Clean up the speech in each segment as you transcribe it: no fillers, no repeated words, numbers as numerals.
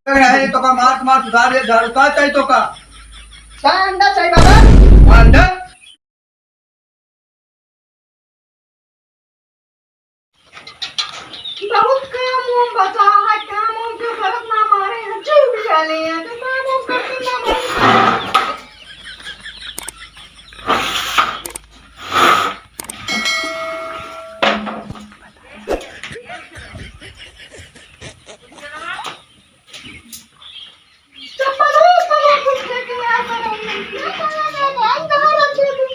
है तो का मार मार सुधार है झाड़ू का चाहिए तो का अंडा चाहिए बाबा। अंडा बहुत काम उम बचा है, काम उम के फर्क ना मारे हैं, चूक भी डाले हैं तो काम उम करके ना मारे। चप्पल हो तो कुछ लेके आ करो, ये तो बाल कहाँ रखे थे?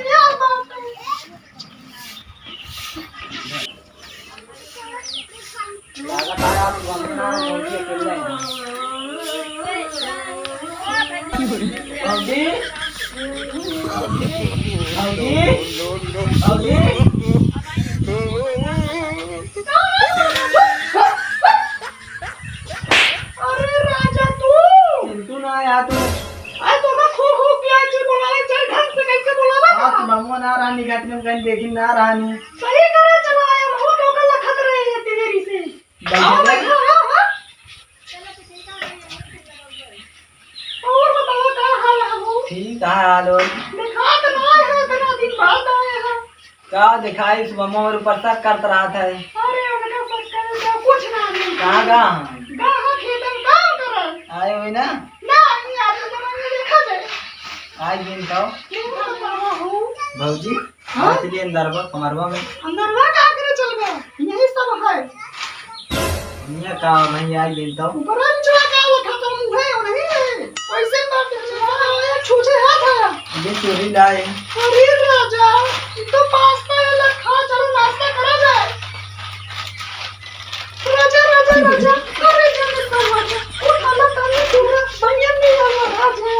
ये बात है। हल्दी हल्दी अरे राजा तू ना आया तू आज तो मैं खो खो किया चल बोला चल ढंग से कैसे बोला आज बा बम्मो ना रानी घाट में कहीं देखी ना रानी सही करे चला आया बहुत लोग लखत रहे हैं तेरी से आओ बैठो हाँ और बताओ क्या हाल है वो ठीक है हालो दिखा तो ना है इतना दिन बाद आए हैं क्या दिखाई इस बम्मो और ऊपर तक करता रहा था अरे उनका सब कर दिया कुछ ना नहीं कहाँ कहाँ कहाँ खेतन काम कर आए हुए ना ना नहीं आज तो मैंने देखा जाए आज दिन था हूँ भौजी हाँ? आज लिए अंदर बा कमरवा में अंदर ना क्या करे चल गए यही सब है ये का नहीं आज दिन था ब्रंच लगा वो खत्म है और नहीं है पैसे काट चला छूछे हाथ आया ये चोरी लाए अरे राजा ये तो पास्ता है खा चलो नाश्ता करा जाए राजा राजा राजा अरे जल्दी कर राजा उठा लो तने पूरा भैया नहीं आया राजा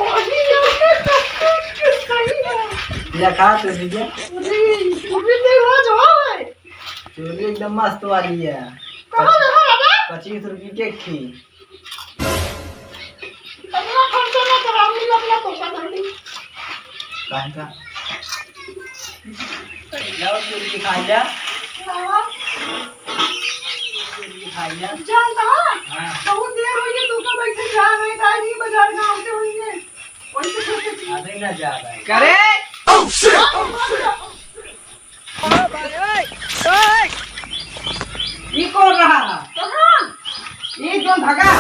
ओही यार किस सही है लखा तो दीजिए अरे पूरी देर हो जाए चोरी एकदम मस्त वाली है कहां है राजा 25 रुपए के थी अपना खर्चा ना कराऊंगी अपना पैसा कर दी कहाँ का लाओ चोरी दिखाई जा चोरी दिखाई जा जानता हाँ बहुत देर हुई है तू का बैठे जा रहे गाड़ी बाजार में आते हुई है वही से छोटे अभी ना जा रहा है करे ये कौन रहा कहां ये कौन भगा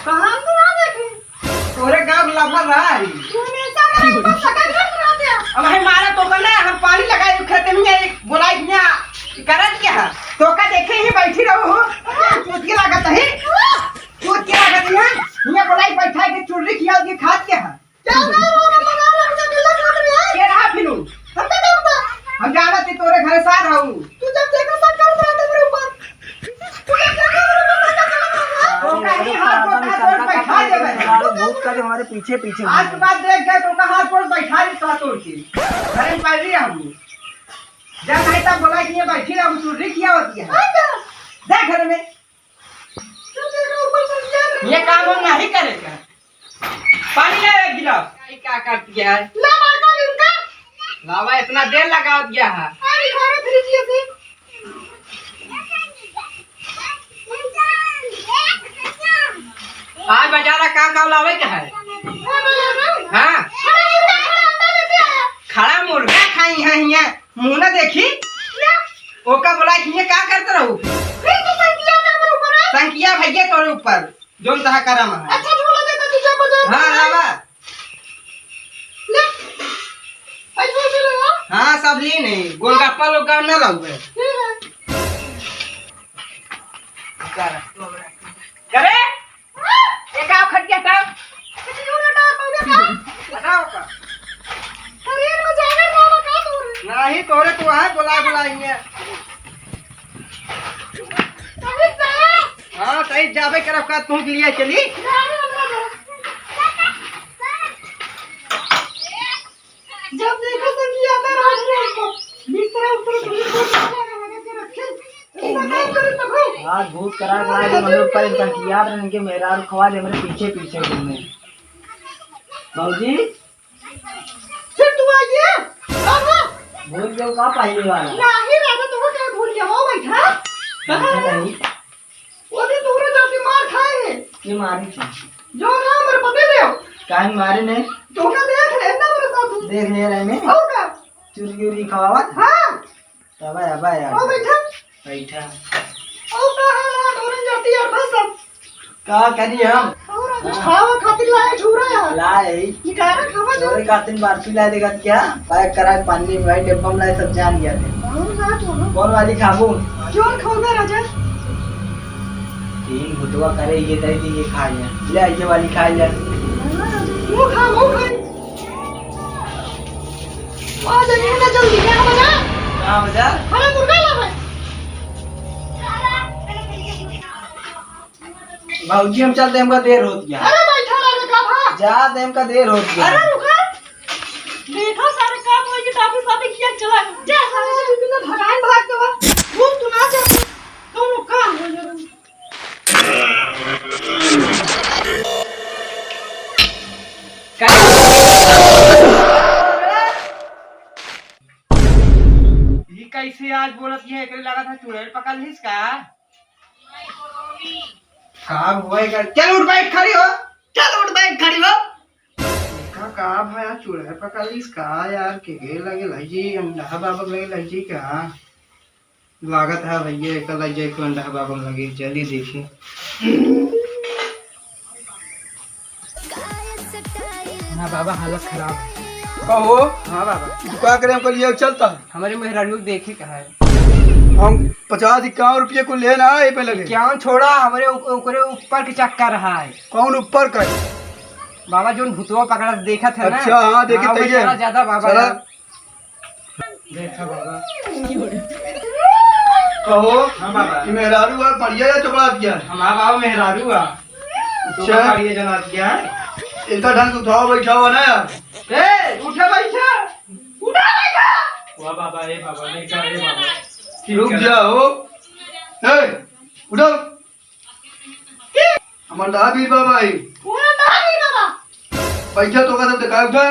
कहां तो ना देखे तोरे गांव लफर रहा है तू हमेशा मेरे ऊपर सकल कर रहा था अब हम मारा तो कल हम पानी लगाए खेते में एक बोलाई दिया करत क्या है तो का देखे ही बैठी रहो हो चूत की लागत है चूत की लागत है ये बोलाई बैठा के चुर्री खिया के खात क्या है क्या वो लगा मुझे बिल्ला काट रहा है ये रहा फिनू हम तो जानता हम जाना थी तोरे घर साथ रहूं तू जब देखा सकल रहा था मेरे ऊपर तू जब देखा मेरे ऊपर सकल रहा तो कहीं हाथ पर बैठा देवे भूत का जो हमारे पीछे पीछे आज के बाद देख गए तो कहां पर बैठा दे तो तोड़ के घरे में बैठ रही हम जब नहीं तब बोला कि ये बैठी रहो चुर्री किया होती है देख घर में तू देखा ऊपर से जा ये काम हम नहीं करेगा पानी ले एक गिलास क्या कर दिया है ना मार का इनका लावा इतना देर लगा दिया है अरे खाना फ्रिज से आज बाजारा का लावे क्या है हाँ खड़ा मुर्गा खाई है यहाँ मुंह ना देखी ओका बोला कि ये क्या करते रहो संकिया भैया तोरे ऊपर जो तहा करम है हाँ लावा हाँ सब ली नहीं गोलगप्पा लोग का ना लाओगे करे एक आप खट गया था बताओ का नहीं तोरे तू है बोला बोलाएंगे हाँ सही जाबे करब का तू लिए चली जब देखो संगी आता रात को बिस्तर ऊपर के रखे आज भूत करा करा के मतलब पर इनका किया रन के मेरा खवा दे मेरे पीछे पीछे घूमने बाबूजी फिर तू आ गया भूत जो का पाइले वाला नहीं राजा तो क्या भूल गया हो बैठा नहीं वो दिन दूर जाके मार खाए हैं ये मारी थी जो ना मेरे पते दे काहे मारे ने तो ना देख ले ना मेरे साथ देख ले रहे में हो का चुरी उरी खवावत हां अब यार ओ बैठा बैठा ओ का हां डोरे जाती है बस का करी हम और आज खावा खातिर लाए झूरा यार लाए निकारा खावा जो चोरी कातिन बारफी ला देगा क्या पैक करा के पानी में भाई डिब्बा में लाए सब जान गया थे और ना तो कौन वाली खाबू जोर खाऊंगा राजा तीन भुतवा करे ये दे दी ये खा ले ये वाली खा ले वो खा आ जाइए ना जल्दी क्या बजा हां बजा अरे मुर्गा ला भाई भाऊजी हम चलते हमका देर होत गया अरे बैठा रहने का भा जा दे हमका देर होत गया अरे रुका देखो सारे काम होई कि टाफी साथे किया चला जा सारे से बिना भगाए भाग के बा घूम तू ना जा दोनों काम हो जाए ये कैसे आज बोलत ये एकरे लगा था चुड़ैल पकड़ लिस का हुआ है चल उठ बैठ खड़ी हो का भाया चुड़ैल पकड़ लिस का यार के गे लगे लजी अंडा बाबा लगे लजी का लागत है भैया एक लगे को अंडा बाबा लगे जल्दी देखिए ना बाबा हालत खराब है कहो हाँ बाबा क्या करें हमको लिए चलता हमारे मेहरारू देखे कहा है हम 50-51 रुपये को लेना है पे लगे क्या छोड़ा हमारे ओकरे ऊपर के चक्का रहा है कौन ऊपर का बाबा जो भूतवा पकड़ा देखा था ना अच्छा हाँ देखे हाँ, वो तैये चला ज्यादा बाबा चला। यार। देखा बाबा कहो हाँ बाबा ये मेहरारू है बढ़िया या चपड़ा दिया है? हमारा बाबा मेहरारू आ अच्छा। ये जना दिया है इनका ढंग से उठाओ बैठा हुआ ना यार ए उठा बैठा वाह बाबा ए बाबा नहीं कर रे बाबा रुक जाओ उठो हमारा भी बाबा है पूरा ना नहीं करा बैठा तो का सब दिखा उठा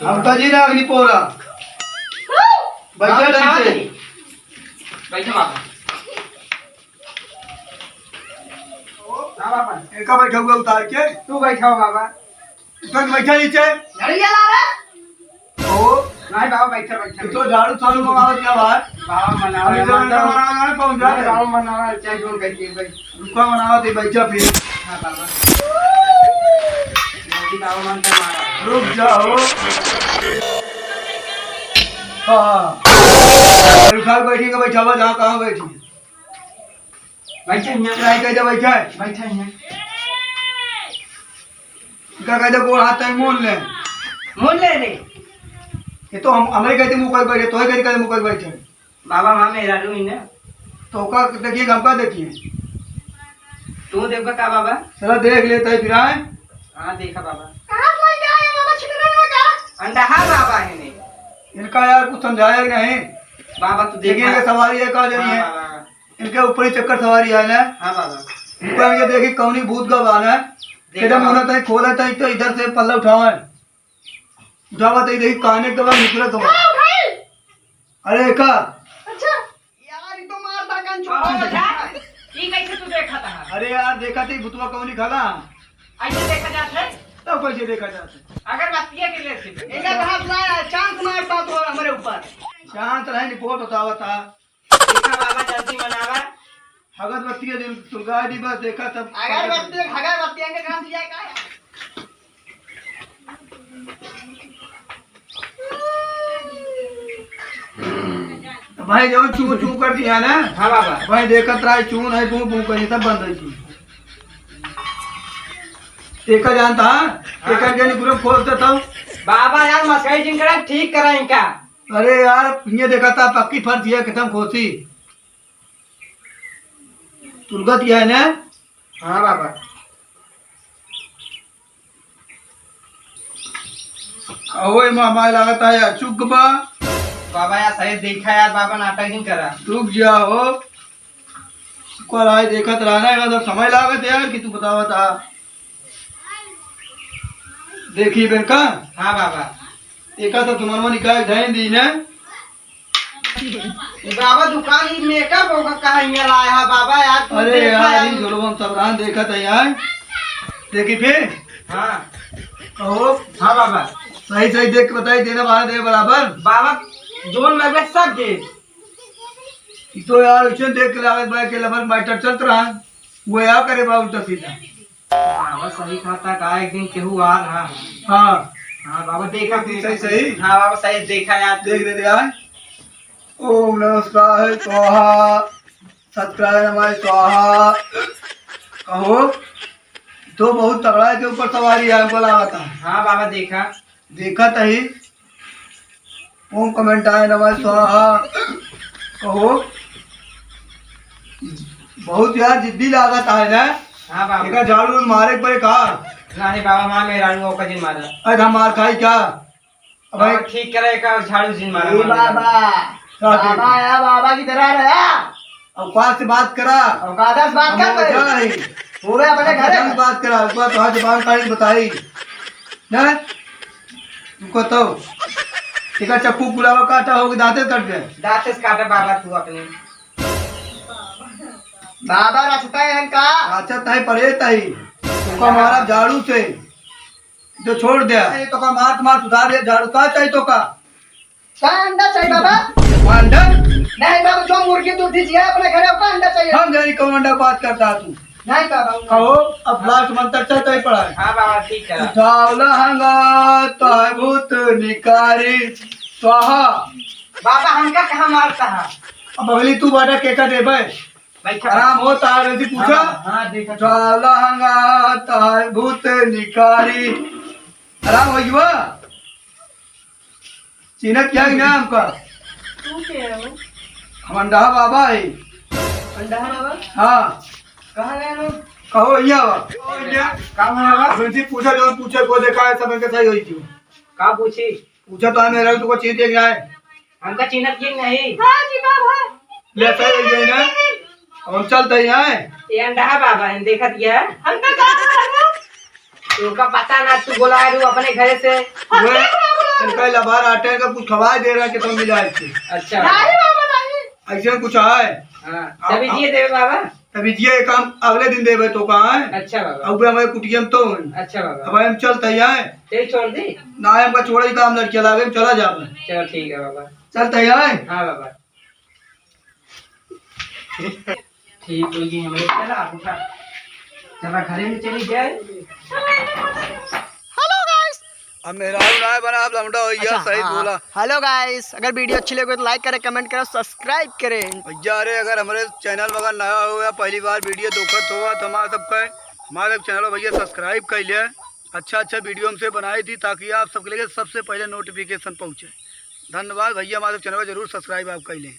हम का जी ना अग्नि पोरा बैठा ढंग से बैठा बाबा हाँ बाबा इनका बैठा हुआ उतार के तू बैठा हो बाबा तक बैठा नीचे घड़िया ला रे ओ नहीं बाबा बैठा तो झाड़ू साड़ू मंगाओ क्या बात बाबा मनावा अभी तो इनका मनाना पहुंच बाबा जाए मनावा चाहे जोन करके भाई रुका मनावा थे बैठा फिर हाँ बाबा जल्दी बाबा मानता मारा रुक जाओ हाँ उठा बैठी का बैठा हुआ जहाँ कहाँ बैठी बैठा यहाँ क्या कहते बैठा है बैठा यहाँ क्या कहते को हाथ तक मोल ले मोल ले रे ये तो हम हमारे कहते मुंह पर बैठे तो कहते मुंह पर बैठे बाबा वहाँ मेरा रूम ना तो का देखिए हम का देखिए तू देखा का बाबा चला देख लेते हैं फिर आए हाँ देखा बाबा कहां ले जाए बाबा छिकरा ना का अंडा हाँ बाबा है ने इनका यार कुछ समझाया कि नहीं बाबा तू देखिए देखा इनके सवारी है कहा हाँ है बाबा इनके ऊपर ही चक्कर सवारी है ना हाँ बाबा ऊपर ये देखिए कौनी भूत का बाना है एकदम होना था खोला था तो इधर से पल्ला उठावा है उठावा तो देखिए काने के बाद निकला तो हां भाई अरे का अच्छा यार ये तो मारता कान छोड़ ये कैसे तू देखा था अरे यार देखा थी भूतवा कौनी खाला ऐसे देखा जाता है तब कैसे देखा जाता अगर बतिया के लिए सिर्फ इनका हाथ लाया चांस मारता तो हमारे ऊपर शांत रहे रिपोर्ट बतावा था देखा बाबा जल्दी मनावा अगरबत्ती के दिन तुलगा दी बस देखा तब अगरबत्ती अगरबत्ती के काम दिया का भाई जो चू चू कर दिया ना हाँ बाबा भाई देखत रहा चून है तू बू कर सब बंद रही देखा जानता देखा जानी ग्रुप खोलता था बाबा यार मसाई जिनका ठीक करा इनका अरे यार ये देखा था पक्की फर्ज है खत्म खोसी तुलगत है ना हाँ बाबा ओए मामा लागत है यार चुप बा बाबा यार सही देखा यार बाबा नाटक नहीं करा रुक जाओ कल आए देखत रहना है तो समय लागत है यार कि तू बतावा था देखी बेन का हाँ बाबा एका तो तुम्हारा निकाल ध्यान दी ना बाबा दुकान ही मेकअप होगा कहाँ यहाँ लाया है बाबा यार तू अरे देखा यार यार। इन जोड़ों हम सब रान देखा था यार। देखी फिर हाँ कहो हाँ बाबा सही सही देख के बताई देना बाहर दे बराबर। बाबा जोन में सब दे ई तो यार उसे देख के लागत भाई के लमन माइटर चलत रहा वो या करे बा उल्टा सीधा। बाबा सही खाता का एक दिन केहू आ रहा है। हाँ हाँ बाबा देखा सही सही हाँ बाबा सही देखा यार देख दे यार। ओम नमस्कार स्वाहा सत्याय नमः स्वाहा। कहो तो बहुत तगड़ा के ऊपर सवारी है हमको लगा था। हाँ बाबा देखा देखा तही ओम कमेंट आए नमः स्वाहा। कहो बहुत यार जिद्दी लागत है ना। हाँ बाबा देखा झाड़ू मारे पर कहा नहीं बाबा माँ मेरा का जिन मारा अरे हम मार खाई क्या अब भाई बाबा ठीक करे का झाड़ू जिन मारा ए बाबा बाबा या बाबा की तरह रहा। औकात से बात करा। औकात से बात कर हम पे नहीं पूरे अपने घर ढंग से बात करा एक बार तो जबान काढ़ी बताई ना तुमको तो ठीक है चक्कू गुलाबा काटा होगी दांते कट गए। दांत से काटा बाबा तू अपने बाबा रचता है का अच्छा तही पड़े तही तुमको मारा झाड़ू से जो छोड़ दिया ये तो का मार सुधार दे झाड़ू का चाहिए तो का अंडा चाहिए बाबा। अंडा नहीं बाबा जो मुर्गी दूध दीजिए अपने घर का अंडा चाहिए। हम जानी कौन अंडा बात करता तू नहीं बाबा कहो अब लास्ट मंत्र चाहिए तही पड़ा है। हाँ बाबा ठीक करा उठावला हंगा ताय भूत निकारी स्वाहा। बाबा हमका कहाँ मारता है अब अगली तू बाटा केका दे भाई बैठा आराम हो तार यदि पूछा हाँ देखा उठावला हंगा ताय भूत निकारी आराम हो युवा चिन्ह क्या है नाम का तू क्या है हम अंडा बाबा है। अंडा है बाबा हाँ कहाँ गए लोग। कहो यहाँ काम है बाबा तुमसे पूछा जो पूछे को देखा है सब के सही हुई थी का पूछी पूछा तो है मेरा तुमको चीज देख रहा है हमका चिन्ह की नहीं हाँ जी बाबा ले सही हुई ना हम चलते हैं ये अंडा है बाबा हम देखा दिया है हमका कहाँ है तुमका पता ना तू बोला है अपने घर से वो इनका लबार आटे का कुछ खवा दे रहा कि तुम मिला इससे अच्छा नहीं बाबा नहीं ऐसे कुछ है हाँ तभी दिए देवे बाबा तभी ये काम अगले दिन देवे तो कहाँ है अच्छा बाबा अब हमारे कुटियम तो हैं। अच्छा बाबा अब हम चलते हैं तेल छोड़ दी ना हमका छोड़ा ही काम लड़के लागे हम चला जावे चलो ठीक है बाबा चलते हैं। हाँ बाबा ठीक होगी हमें चला उठा चला घरे में चली जाए अब मेरा ना बना आप लौंडा हो गया सही बोला। हेलो गाइस अगर वीडियो अच्छी लगे तो लाइक करें कमेंट करें सब्सक्राइब करें। भैया अरे अगर हमारे चैनल में अगर नया हो या पहली बार वीडियो देखत हुआ तो हमारा सबका हमारे चैनल भैया सब्सक्राइब कर लिया। अच्छा वीडियो हमसे बनाई थी ताकि आप सबके लिए सबसे पहले नोटिफिकेशन पहुँचे। धन्यवाद भैया हमारे चैनल को जरूर सब्सक्राइब आप कर लें।